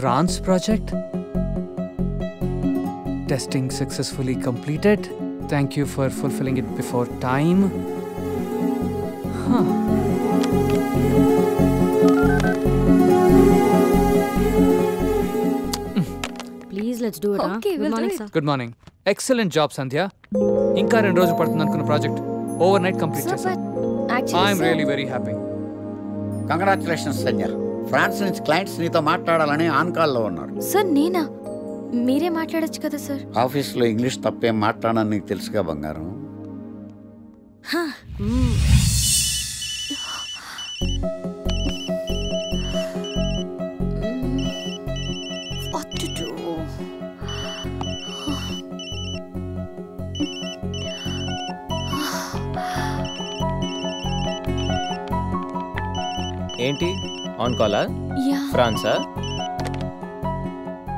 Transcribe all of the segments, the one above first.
France project. Testing successfully completed. Thank you for fulfilling it before time. Huh. Please, let's do it. Okay, Good morning, sir. Good morning. Excellent job, Sandhya. ఇంకా 2 రోజులు పడుతుంది అనుకున్న project overnight complete చేశాం. I'm really very happy. Congratulations Sandhya. France నుంచి clients నీతో మాట్లాడాలని on కాల్లో ఉన్నారు. సార్ నేనా? మీరే మాట్లాడొచ్చు కదా సార్. ఆఫీస్లో ఇంగ్లీష్ తప్పేం మాట్లాడని నీకు తెలుసుగా బంగారం. What to do? ఏంటి ఆన్ కాలా? Yeah. ఫ్రాన్సా?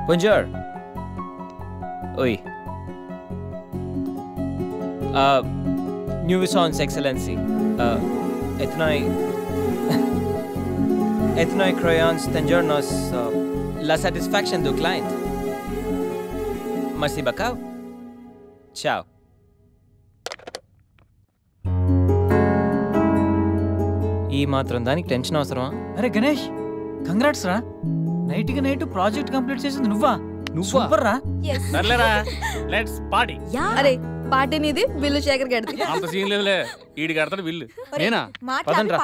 Bonjour. Oui. Nous sommes Excellency. Ethnoi croyons tengernos la satisfaction du client. Merci beaucoup. Ciao. ఈ మాత్రం దానికి టెన్షన్ అవసరమా? అరే గణేష్, కంగ్రాట్స్ రా. నైట్కి నైట్ ప్రాజెక్ట్ కంప్లీట్ చేసింది నువ్వా? సూపర్ రా. సర్లేరా, లెట్స్ పార్టీ. అరే పార్టీ నీది, బిల్లు శేఖర్ గడిది. అంత సీన్ లేదులే, ఈడి కడతాడు బిల్లు. నేనా? పదండ్రా.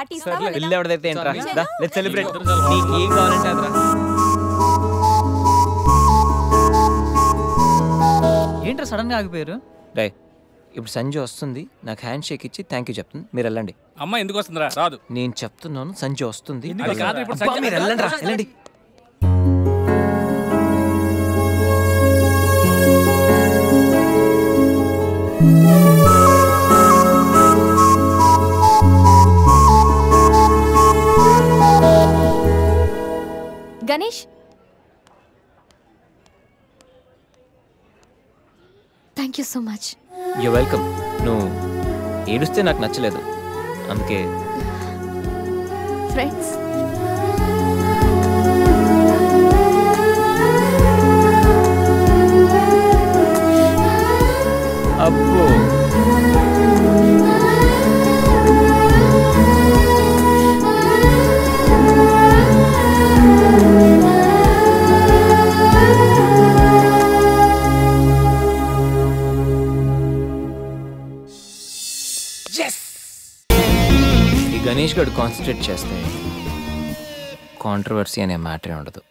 బిల్లు ఎవరిదైతే ఏంట్రా? దా, లెట్స్ సెలబ్రేట్. నీకు ఏం కావాలంటే అదరా. ఏంట్రా సడన్ గా ఆగిపోయారు? డే, ఇప్పుడు సంజు వస్తుంది, నాకు హ్యాండ్ షేక్ ఇచ్చి థ్యాంక్ యూ చెప్తుంది, మీరు వెళ్ళండి. అమ్మ ఎందుకు వస్తుందిరా? రాదు. నేను చెప్తున్నాను, సంజు వస్తుంది, అది కాదు, ఇప్పుడు అబ్బా, మీరు వెళ్ళండి రా, వెళ్ళండి. Ganesh, thank you so much. You welcome. నువ్వు ఏడుస్తే నాకు నచ్చలేదు, అందుకే. ఫ్రెండ్స్, అబ్బో, గణేష్ గడు కాన్సన్ట్రేట్ చేస్తే కాంట్రవర్సీ అనే మ్యాటరే ఉండదు.